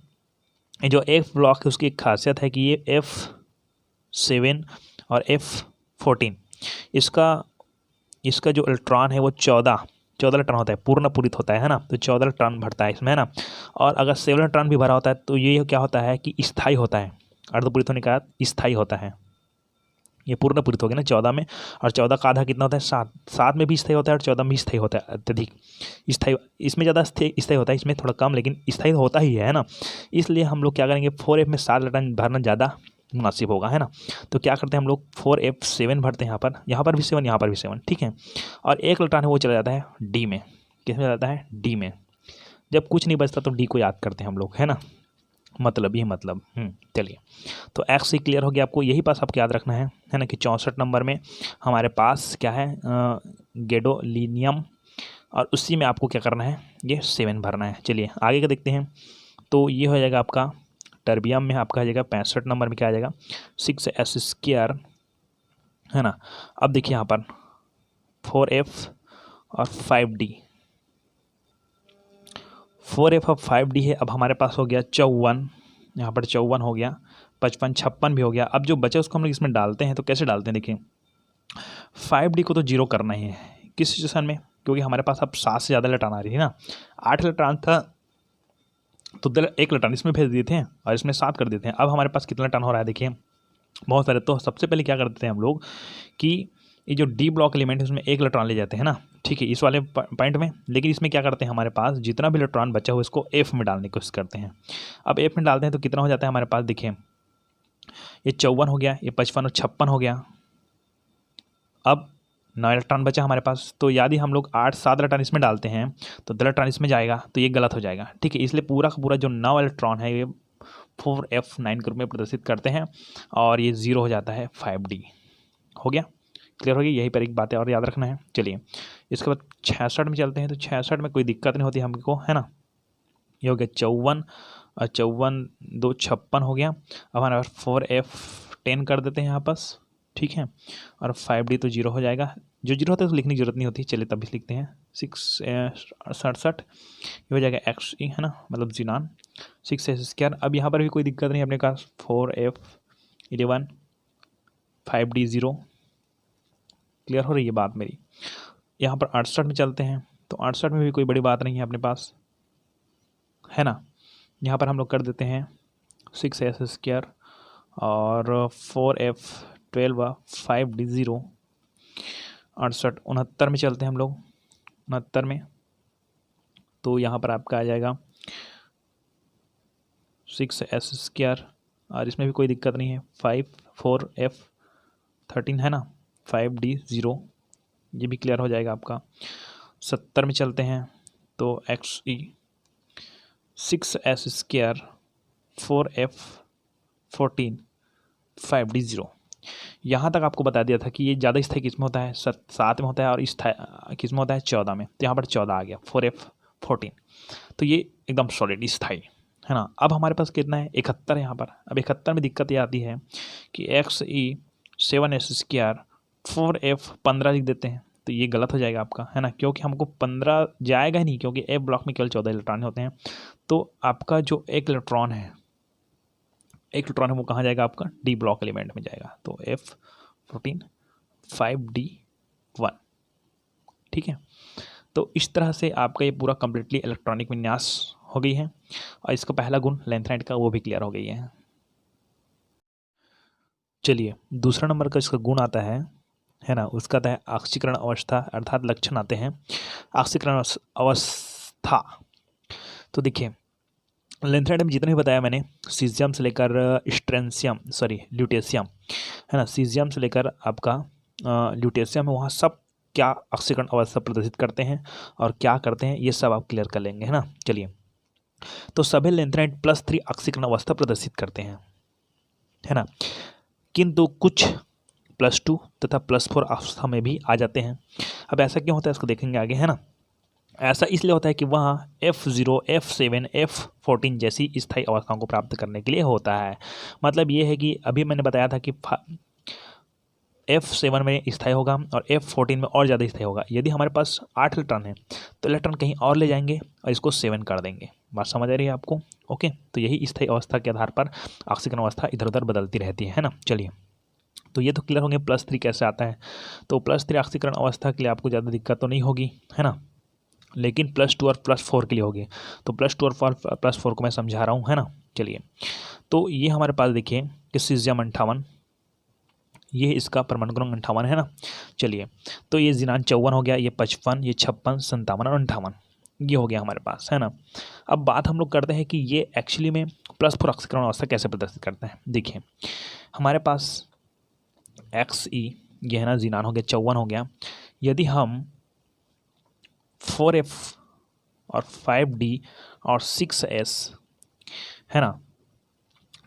जो f ब्लॉक है उसकी एक खासियत है कि ये f7 और f14, इसका जो इलेक्ट्रॉन है वो 14 टन होता है, पूर्ण पूरित होता है ना। तो 14 टन भरता है इसमें, है ना। और अगर 7 टन भी भरा होता है तो ये क्या होता है कि स्थायी होता है, अर्धपूरित होने का स्थायी होता है। ये पूर्ण पूरित हो गया ना 14 में, और 14 का आधा कितना होता है, 7 में भी स्थायी होता है और 14 में भी स्थायी होता है, अत्यधिक स्थायी। इसमें ज़्यादा स्थायी होता है, इसमें थोड़ा कम, लेकिन स्थायी होता ही है ना। इसलिए हम लोग क्या करेंगे, 4f में 7 टन भरना ज़्यादा मुनासिब होगा, है ना। तो क्या करते हैं हम लोग 4F7 भरते हैं, यहाँ पर भी 7, यहाँ पर भी 7, ठीक है। और एक इलेक्ट्रॉन है वो चला जाता है डी में। किस में जाता है? डी में। जब कुछ नहीं बचता तो डी को याद करते हैं हम लोग, है ना। मतलब ये मतलब चलिए, तो एक्स से क्लियर हो गया आपको। यही पास आपको याद रखना है ना, कि 64 नंबर में हमारे पास क्या है, गैडोलीनियम, और उसी में आपको क्या करना है, ये 7 भरना है। चलिए आगे का देखते हैं। तो ये हो जाएगा आपका टर्बियम में, आपका आ जाएगा 65 नंबर में क्या आ जाएगा, 6s², है ना। अब देखिए यहाँ पर 4F और 5D, 4F और 5D है। अब हमारे पास हो गया 54, यहाँ पर 54 हो गया, 55, 56 भी हो गया। अब जो बचे उसको हम लोग इसमें डालते हैं। तो कैसे डालते हैं, देखिए 5D को तो जीरो करना ही है किस सिचुएशन में, क्योंकि हमारे पास अब 7 से ज़्यादा इलेक्ट्रॉन आ रही है ना। 8 इलेक्ट्रॉन था तो एक इलेक्ट्रॉन इसमें भेज दिए थे और इसमें 7 कर देते हैं। अब हमारे पास कितना इलेक्ट्रॉन हो रहा है, देखिए बहुत सारे। तो सबसे पहले क्या करते हैं हम लोग कि ये जो डी ब्लॉक एलिमेंट है उसमें एक इलेक्ट्रॉन ले जाते हैं ना, ठीक है, इस वाले पॉइंट में। लेकिन इसमें क्या करते हैं, हमारे पास जितना भी इलेक्ट्रॉन बचा हो इसको एफ में डालने की कोशिश करते हैं। अब एफ में डालते हैं तो कितना हो जाता है हमारे पास, देखिए ये 54 हो गया, ये 55 और 56 हो गया। अब 9 इलेक्ट्रॉन बचा हमारे पास। तो यदि हम लोग 8-7 इलेक्ट्रॉन इसमें डालते हैं तो 2 इलेक्ट्रॉन इसमें जाएगा, तो ये गलत हो जाएगा, ठीक है। इसलिए पूरा का पूरा जो 9 इलेक्ट्रॉन है ये 4F9 ग्रुप में प्रदर्शित करते हैं और ये 0 हो जाता है 5D। हो गया, क्लियर हो गया। यही पर एक बात है और याद रखना है। चलिए इसके बाद 66 में चलते हैं। तो 66 में कोई दिक्कत नहीं होती हमको, है ना। ये हो गया 54 और 54 2 56 हो गया। अब हमारे पास 4F10 कर देते हैं यहाँ पास, ठीक है। और 5D तो 0 हो जाएगा, जो 0 होता है तो लिखने की जरूरत नहीं होती। चलिए तभी लिखते हैं 67, ये हो जाएगा XE, है ना, मतलब जिनान 6s²। अब यहाँ पर भी कोई दिक्कत नहीं अपने पास, 4F11 5D 0। क्लियर हो रही है बात मेरी। यहाँ पर 68 में चलते हैं। तो 68 में भी कोई बड़ी बात नहीं है अपने पास, है ना। यहाँ पर हम लोग कर देते हैं 6s² और 4F12 5D 0। 68 69 में चलते हैं हम लोग, 69 में। तो यहाँ पर आपका आ जाएगा 6s² और इसमें भी कोई दिक्कत नहीं है, 4F13, है ना, 5D 0, ये भी क्लियर हो जाएगा आपका। 70 में चलते हैं। तो XE 6s² 4F14 5D 0। यहाँ तक आपको बता दिया था कि ये ज़्यादा स्थायी किस में होता है, 7 में होता है, और स्थायी किस में होता है, 14 में। तो यहाँ पर 14 आ गया 4F14। तो ये एकदम सॉलिड स्थायी, है ना। अब हमारे पास कितना है, 71 है यहाँ पर। अब 71 में दिक्कत ये आती है कि XE 7s² 4F15 लिख देते हैं। तो ये गलत हो जाएगा आपका, है ना, क्योंकि हमको 15 जाएगा ही नहीं, क्योंकि F ब्लॉक में केवल 14 इलेक्ट्रॉन होते हैं। तो आपका जो एक इलेक्ट्रॉन है वो कहाँ जाएगा, आपका डी ब्लॉक एलिमेंट में जाएगा। तो F14 5D1, ठीक है। तो इस तरह से आपका ये पूरा कम्प्लीटली इलेक्ट्रॉनिक विन्यास हो गई है और इसका पहला गुण लेंथेनाइट का वो भी क्लियर हो गई है। चलिए दूसरा नंबर का इसका गुण आता है ना, उसका आता है ऑक्सीकरण अवस्था, अर्थात लक्षण आते हैं ऑक्सीकरण अवस्था। तो देखिए लेंथेनाइट में जितने भी बताया मैंने, सीजियम से लेकर ल्यूटेशियम, है ना, सीजियम से लेकर आपका ल्यूटेशियम है, वहाँ सब क्या ऑक्सीकरण अवस्था प्रदर्शित करते हैं और क्या करते हैं ये सब आप क्लियर कर लेंगे, है ना। चलिए तो सभी लेंथेनाइट +3 ऑक्सीकरण अवस्था प्रदर्शित करते हैं, है ना, किंतु कुछ +2 तथा +4 अवस्था में भी आ जाते हैं। अब ऐसा क्यों होता है इसको देखेंगे आगे, है ना। ऐसा इसलिए होता है कि वहाँ F0 F7 F14 जैसी स्थायी अवस्थाओं को प्राप्त करने के लिए होता है। मतलब ये है कि अभी मैंने बताया था कि F7 में स्थायी होगा और F14 में और ज़्यादा स्थायी होगा। यदि हमारे पास 8 इलेक्ट्रॉन है तो इलेक्ट्रॉन कहीं और ले जाएंगे और इसको 7 कर देंगे। बात समझ आ रही है आपको? ओके, तो यही स्थायी अवस्था के आधार पर ऑक्सीकरण अवस्था इधर उधर बदलती रहती है ना। चलिए तो ये तो क्लियर होंगे +3 कैसे आता है। तो +3 ऑक्सीकरण अवस्था के लिए आपको ज़्यादा दिक्कत तो नहीं होगी, है ना, लेकिन +2 और +4 के लिए होगी। तो +2 और +4 को मैं समझा रहा हूँ, है ना। चलिए तो ये हमारे पास देखिए कि सीजियम 58, ये इसका परमाणु क्रमांक 58 है ना। चलिए तो ये जिनान 54 हो गया, ये 55, ये 56, 57 और 58 ये हो गया हमारे पास, है ना। अब बात हम लोग करते हैं कि ये एक्चुअली में +4 ऑक्सीकरण अवस्था कैसे प्रदर्शित करते हैं। देखिए हमारे पास XE ये है ना, ज़ीनान हो गया, 54 हो गया। यदि हम 4F और 5D और 6S है ना,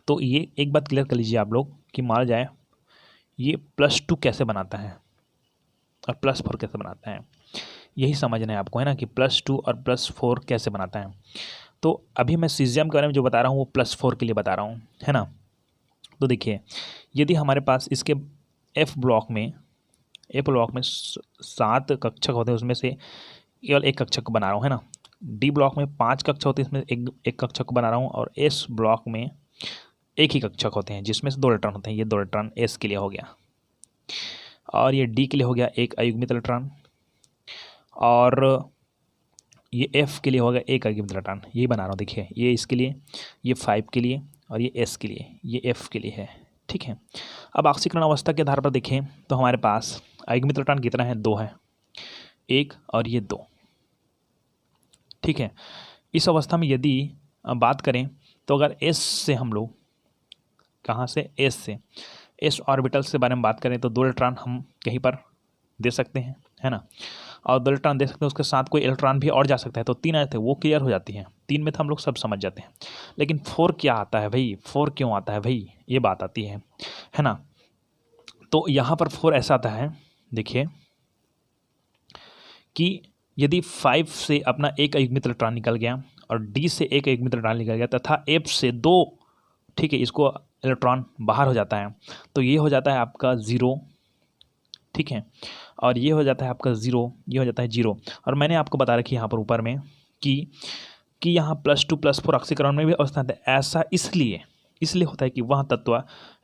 तो ये एक बात क्लियर कर लीजिए आप लोग कि मान जाए ये +2 कैसे बनाता है और +4 कैसे बनाता है, यही समझना है आपको, है ना, कि +2 और +4 कैसे बनाता है। तो अभी मैं सीज़ियम के बारे में जो बता रहा हूँ वो +4 के लिए बता रहा हूँ, है ना। तो देखिए यदि हमारे पास इसके F ब्लॉक में 7 कक्षक होते हैं, उसमें से केवल एक कक्षक बना रहा हूँ, है ना। D ब्लॉक में 5 कक्षक होते हैं, इसमें एक कक्षक बना रहा हूँ। और S ब्लॉक में एक ही कक्षक होते हैं जिसमें से 2 इलेक्ट्रॉन होते हैं। ये 2 इलेक्ट्रॉन S के लिए हो गया, और ये D के लिए हो गया एक अयुग्मित इलेक्ट्रॉन, और ये F के लिए होगा एक अयुग्मित इलेक्ट्रॉन। यही बना रहा हूँ, देखिए ये इसके लिए, ये 5 के लिए, और ये S के लिए, ये F के लिए है, ठीक है। अब ऑक्सीकरण अवस्था के आधार पर देखें तो हमारे पास अयुग्मित इलेक्ट्रॉन कितना है, 2 है, 1 और ये 2, ठीक है। इस अवस्था में यदि बात करें तो अगर S से हम लोग, कहाँ से, S से, S ऑर्बिटल से बारे में बात करें तो 2 इलेक्ट्रॉन हम कहीं पर दे सकते हैं, है ना, और 2 इलेक्ट्रॉन दे सकते हैं, उसके साथ कोई इलेक्ट्रॉन भी और जा सकता है, तो 3 आए थे, वो क्लियर हो जाती हैं। 3 में तो हम लोग सब समझ जाते हैं, लेकिन 4 क्या आता है भाई, 4 क्यों आता है भाई, ये बात आती है ना। तो यहाँ पर 4 ऐसा आता है, देखिए कि यदि 5 से अपना एक अयुग्मित इलेक्ट्रॉन निकल गया और D से एक अयुग्मित इलेक्ट्रॉन निकल गया तथा F से 2, ठीक है, इसको इलेक्ट्रॉन बाहर हो जाता है, तो ये हो जाता है आपका 0, ठीक है, और ये हो जाता है आपका 0, ये हो जाता है 0। और मैंने आपको बता रखी यहाँ पर ऊपर में कि यहाँ +2 +4 ऑक्सीकरण में भी अवस्था है। ऐसा इसलिए होता है कि वह तत्व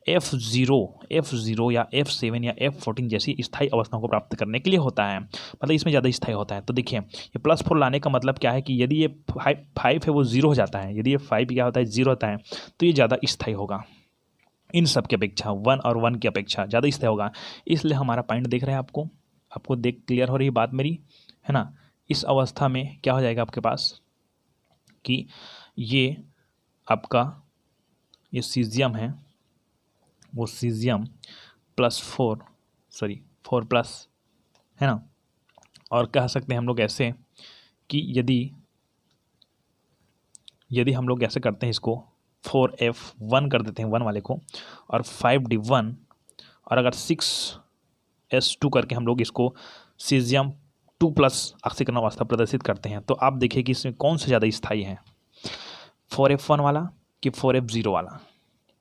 F0 या F7 या F14 जैसी स्थायी अवस्थाओं को प्राप्त करने के लिए होता है, मतलब इसमें ज़्यादा स्थायी होता है। तो देखिए ये +4 लाने का मतलब क्या है कि यदि ये 5 है वो 0 हो जाता है, यदि ये 5 क्या होता है, 0 होता है, तो ये ज़्यादा स्थायी होगा इन सब की अपेक्षा, 1 और 1 की अपेक्षा ज़्यादा स्थायी होगा। इसलिए हमारा पॉइंट देख रहे हैं, आपको देख क्लियर हो रही है बात मेरी, है ना। इस अवस्था में क्या हो जाएगा आपके पास कि ये आपका ये सीज़ियम है, वो सीज़ियम +4 है ना। और कह सकते हैं हम लोग ऐसे कि यदि हम लोग ऐसे करते हैं, इसको 4F1 कर देते हैं 1 वाले को, और 5D1, और अगर 6S2 करके हम लोग इसको सीज़ियम 2+ ऑक्सीकरण अवस्था प्रदर्शित करते हैं, तो आप देखिए कि इसमें कौन सा ज़्यादा स्थायी है, 4F1 वाला कि 4F0 वाला।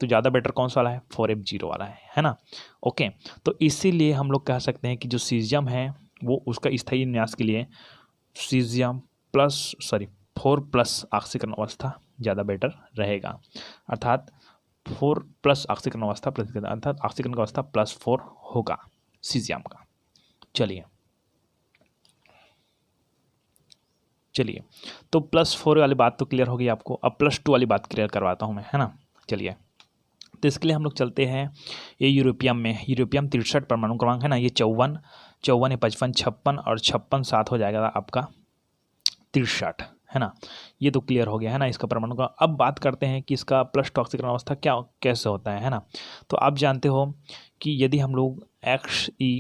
तो ज़्यादा बेटर कौन सा वाला है, 4F0 वाला है ना। ओके, तो इसीलिए हम लोग कह सकते हैं कि जो सीज़ियम है वो उसका स्थायी विन्यास के लिए सीज़ियम 4+ ऑक्सीकरण अवस्था ज़्यादा बेटर रहेगा, अर्थात 4+ ऑक्सीकरण अवस्था प्रदर्शित, अर्थात ऑक्सीकरण का अवस्था +4 होगा सीज़ियम का। चलिए तो +4 वाली बात तो क्लियर हो गई आपको। अब +2 वाली बात क्लियर करवाता हूँ मैं, है ना। चलिए तो इसके लिए हम लोग चलते हैं ये यूरोपियम 63 परमाणु क्रमांक है ना, ये 54 है, 55 56 और 56 साथ हो जाएगा आपका 63, है ना। ये तो क्लियर हो गया, है ना, इसका परमाणु का। अब बात करते हैं कि इसका +2 ऑक्सीकरण अवस्था कैसे होता है ना। तो आप जानते हो कि यदि हम लोग XE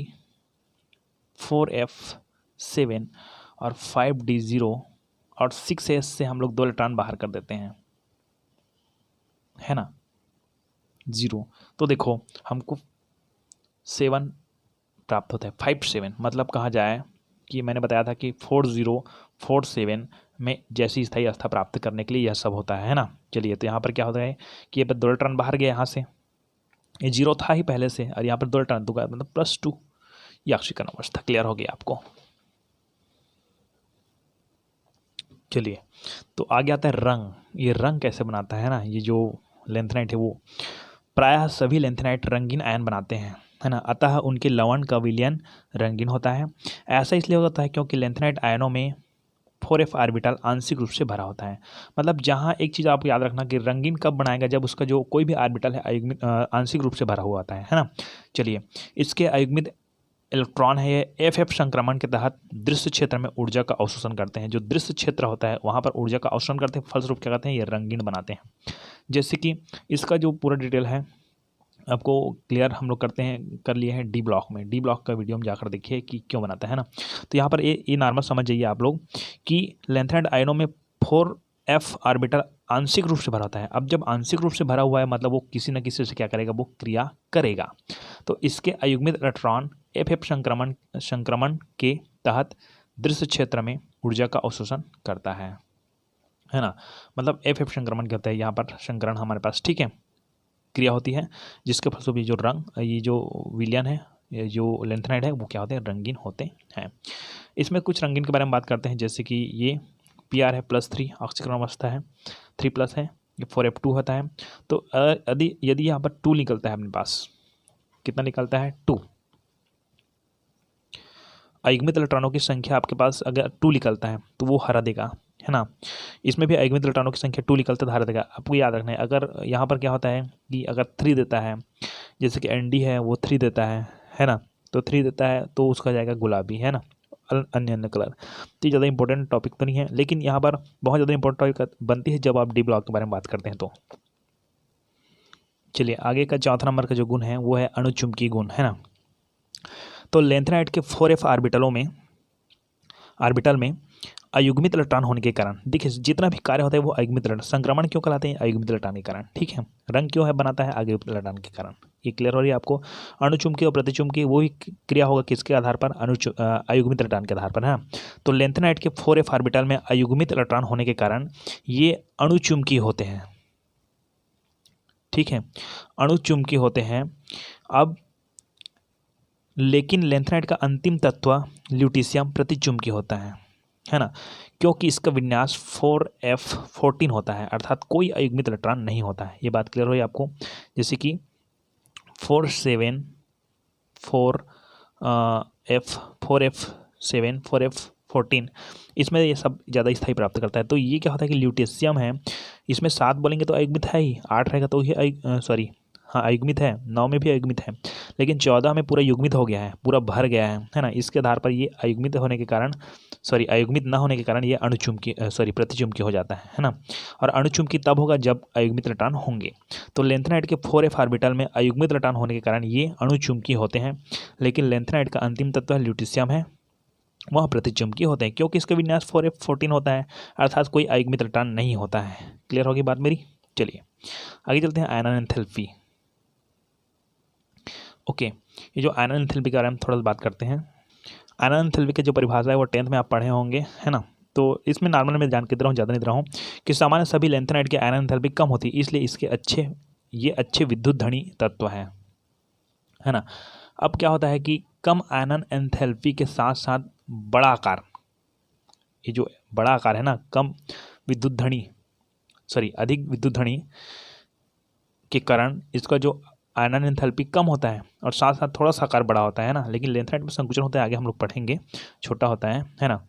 4F7 और 5D0 और 6S से हम लोग 2 इलेक्ट्रॉन बाहर कर देते हैं, है ना, 0, तो देखो हमको 7 प्राप्त होता है, 5-7, मतलब कहा जाए कि मैंने बताया था कि 4047 में जैसी स्थायी अवस्था प्राप्त करने के लिए यह सब होता है ना। चलिए तो यहाँ पर क्या होता है कि ये पर 2 इलेक्ट्रॉन बाहर गए, यहाँ से ये 0 था ही पहले से, और यहाँ पर 2 इलेक्ट्रॉन दूंगा, मतलब +2, ये ऑक्सीकरण अवस्था क्लियर हो गया आपको। चलिए तो आगे आता है रंग। ये रंग कैसे बनाता है ना, ये जो लेंथेनाइट है वो प्रायः सभी लेंथेनाइट रंगीन आयन बनाते हैं, है ना, अतः उनके लवण का विलयन रंगीन होता है। ऐसा इसलिए होता है क्योंकि लेंथेनाइट आयनों में 4F ऑर्बिटल आंशिक रूप से भरा होता है। मतलब जहाँ एक चीज़ आप याद रखना कि रंगीन कब बनाएगा, जब उसका जो कोई भी ऑर्बिटल है आंशिक रूप से भरा हुआ होता है ना। चलिए इसके अयुग्मित इलेक्ट्रॉन है ये एफ संक्रमण के तहत दृश्य क्षेत्र में ऊर्जा का अवशोषण करते हैं। जो दृश्य क्षेत्र होता है वहाँ पर ऊर्जा का अवशोषण करते हैं, फलस्वरूप क्या करते हैं, ये रंगीन बनाते हैं। जैसे कि इसका जो पूरा डिटेल है आपको क्लियर हम लोग कर लिए हैं डी ब्लॉक में। डी ब्लॉक का वीडियो हम जाकर देखिए कि क्यों बनाता है ना। तो यहाँ पर ये नॉर्मल समझ जाइए आप लोग कि लेंथेनाइड आयनों में 4f ऑर्बिटल आंशिक रूप से भरा होता है। अब जब आंशिक रूप से भरा हुआ है मतलब वो किसी न किसी से क्या करेगा, वो क्रिया करेगा। तो इसके अयुग्मित इलेक्ट्रॉन एफ संक्रमण के तहत दृश्य क्षेत्र में ऊर्जा का अवशोषण करता है ना। मतलब एफ संक्रमण क्या होता है, यहाँ पर संकरण हमारे पास, ठीक है, क्रिया होती है जिसके फलस्वरूप ये जो विलयन है, ये जो लेंथेनाइड है वो क्या होते हैं, रंगीन होते हैं। इसमें कुछ रंगीन के बारे में बात करते हैं, जैसे कि ये Pr है +3 ऑक्सीकरण अवस्था है, 3+ है, ये 4f2 होता है। तो यदि यहाँ पर 2 निकलता है अपने पास, कितना निकलता है, 2। अयुग्मित इलेक्ट्रॉनों की संख्या आपके पास अगर 2 निकलता है तो वो हरा देगा, है ना। इसमें भी अयुग्मित इलेक्ट्रॉनों की संख्या 2 निकलता है तो हरा देगा। आपको याद रखना है, अगर यहाँ पर क्या होता है कि अगर 3 देता है, जैसे कि Nd है वो 3 देता है ना, तो 3 देता है तो उसका जाएगा गुलाबी, है ना, अन्य कलर। तो ज़्यादा इंपॉर्टेंट टॉपिक तो नहीं है, लेकिन यहाँ पर बहुत ज़्यादा इंपॉर्टेंट टॉपिक बनती है जब आप डी ब्लॉक के बारे में बात करते हैं। तो चलिए आगे का चौथा नंबर का जो गुण है वो है अणुचुंबकीय गुण, है ना। तो लेंथेनाइड के 4f ऑर्बिटल में अयुग्मित इलेक्ट्रॉन होने के कारण, देखिए जितना भी कार्य होता है वो अयुग्मित इलेक्ट्रॉन, संक्रमण क्यों कहलाते हैं, अयुग्मित इलेक्ट्रॉन के कारण, ठीक है। रंग क्यों है बनाता है, अयुग्मित इलेक्ट्रॉन के कारण। ये क्लियर हो रही है आपको। अणुचुंबकीय और प्रतिचुंबकीय वो ही क्रिया होगा किसके आधार पर, अयुग्मित इलेक्ट्रॉन के आधार पर, है। तो लेंथेनाइड के 4f ऑर्बिटल में अयुग्मित इलेक्ट्रॉन होने के कारण ये अणुचुंबकीय होते हैं, ठीक है, अणुचुंबकीय होते हैं। अब लेकिन लेंथेनाइड का अंतिम तत्व ल्यूटीशियम प्रतिचुंबकीय होता है ना, क्योंकि इसका विन्यास 4f14 होता है, अर्थात कोई अयुग्मित इलेक्ट्रॉन नहीं होता है। ये बात क्लियर हुई आपको। जैसे कि 4f7 4f14 इसमें ये सब ज़्यादा स्थायी प्राप्त करता है। तो ये क्या होता है कि ल्यूटेशियम है, इसमें 7 बोलेंगे तो अयुग्मित है ही, 8 रहेगा तो ये अयुग्मित है, 9 में भी अयुग्मित है, लेकिन 14 में पूरा युग्मित हो गया है, पूरा भर गया है ना। इसके आधार पर ये अयुग्मित होने के कारण, अयुग्मित ना होने के कारण ये प्रतिचुंबकीय हो जाता है ना। और अणुचुंबकीय तब होगा जब अयुग्मित इलेक्ट्रॉन होंगे। तो लेंथेनाइड के 4f ऑर्बिटल में अयुग्मित इलेक्ट्रॉन होने के कारण ये अणुचुंबकीय होते हैं, लेकिन लेंथेनाइड का अंतिम तत्व ल्यूटीशियम है, वह प्रतिचुंबकीय होते हैं, क्योंकि इसका विन्यास 4f14 होता है, अर्थात कोई अयुग्मित इलेक्ट्रॉन नहीं होता है। क्लियर होगी बात मेरी। चलिए आगे चलते हैं आयनन एंथैल्पी। ओके, ये जो आयनन एंथैल्पी के बारे में थोड़ा सा बात करते हैं। आयनन एंथैल्पी की जो परिभाषा है वो 10th में आप पढ़े होंगे, है ना। तो इसमें नॉर्मल में जान के दे रहा हूँ, ज़्यादा नहीं दे रहा हूँ, कि सामान्य सभी लेंथेनाइड के आयनन एंथैल्पी कम होती है, इसलिए इसके अच्छे विद्युत धनी तत्व है ना। अब क्या होता है कि कम आयनन एंथैल्पी के साथ साथ बड़ा आकार, ये जो बड़ा आकार है ना, अधिक विद्युत धनी के कारण इसका जो आयनन एंथैल्पी कम होता है और साथ साथ थोड़ा सा आकार बड़ा होता है ना। लेकिन लेंथेनाइड में संकुचन होता है, आगे हम लोग पढ़ेंगे, छोटा होता है ना।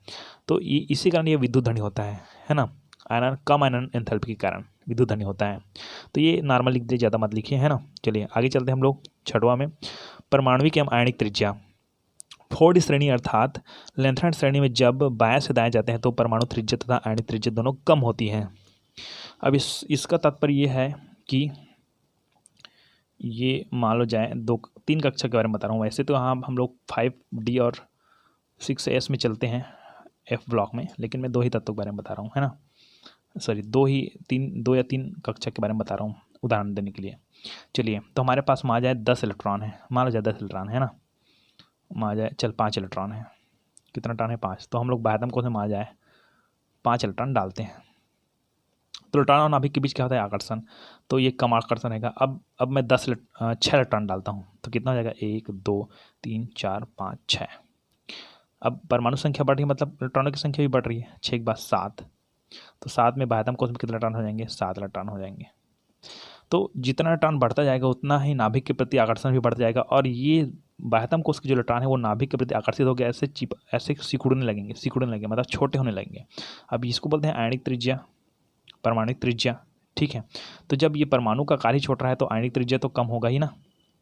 तो ये इसी कारण ये विद्युत धनी होता है ना। कम आयनन एंथैल्पी के कारण विद्युत धनी होता है। तो ये नॉर्मल लिख दे, ज़्यादा मत लिखिए, है ना। चलिए आगे चलते हैं हम लोग 6वां में, परमाणविक एवं आयनिक त्रिज्या। 4D श्रेणी अर्थात लेंथेनाइड श्रेणी में जब बाएं से दाएं जाते हैं तो परमाणु त्रिज्या तथा आयनिक त्रिज्या दोनों कम होती है। अब इसका तात्पर्य ये है कि ये मान लो जाए 2-3 कक्षा के बारे में बता रहा हूँ। वैसे तो हाँ हम लोग 5D और 6S में चलते हैं F ब्लॉक में, लेकिन मैं 2 ही तत्वों के बारे में बता रहा हूँ, है ना। 2 या 3 कक्षा के बारे में बता रहा हूँ उदाहरण देने के लिए। चलिए तो हमारे पास मान जाए 10 इलेक्ट्रॉन है, मान लो जाए 10 इलेक्ट्रॉन है ना, मान जाए चल 5 इलेक्ट्रॉन है, कितना इलेक्ट्रॉन है 5, तो हम लोग बाह्यतम कोश में मान जाए 5 इलेक्ट्रॉन डालते हैं। तो इलेक्ट्रॉन और नाभिक के बीच क्या होता है, आकर्षण, तो ये कम आकर्षण रहेगा। अब मैं 6 इलेक्ट्रॉन डालता हूँ तो कितना हो जाएगा, 1 2 3 4 5 6। अब परमाणु संख्या बढ़ रही है, मतलब इलेक्ट्रॉनों की संख्या भी बढ़ रही है, 6 के बाद 7, तो 7 में बाह्यतम कोश में कितने इलेक्ट्रॉन हो जाएंगे, 7 इलेक्ट्रॉन हो जाएंगे। तो जितना इलेक्ट्रॉन बढ़ता जाएगा उतना ही नाभिक के प्रति आकर्षण भी बढ़ता जाएगा, और ये बाह्यतम कोश के जो इलेक्ट्रॉन है वो नाभिक के प्रति आकर्षित होकर ऐसे सिकुड़ने लगेंगे, मतलब छोटे होने लगेंगे। अब इसको बोलते हैं आयनिक त्रिज्या, परमाणुक त्रिज्या, ठीक है। तो जब ये परमाणु का कार्य छोटा है तो आयनिक त्रिज्या तो कम होगा ही ना,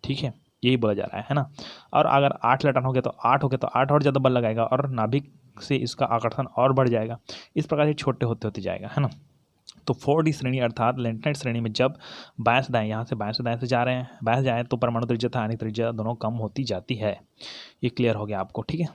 ठीक है। यही बोला जा रहा है ना। और अगर 8 इलेक्ट्रॉन हो गया तो 8 हो गया तो 8 और ज़्यादा बल लगाएगा और नाभिक से इसका आकर्षण और बढ़ जाएगा। इस प्रकार से छोटे होते होते जाएगा, है ना। तो 4D श्रेणी अर्थात लेंटेनाइट श्रेणी में जब बाएं से दाएं, यहाँ से बाएं से दाएं से जा रहे हैं, बाएं से जाएँ तो परमाणु त्रिज्या, आणविक त्रिज्या दोनों कम होती जाती है। ये क्लियर हो गया आपको, ठीक है।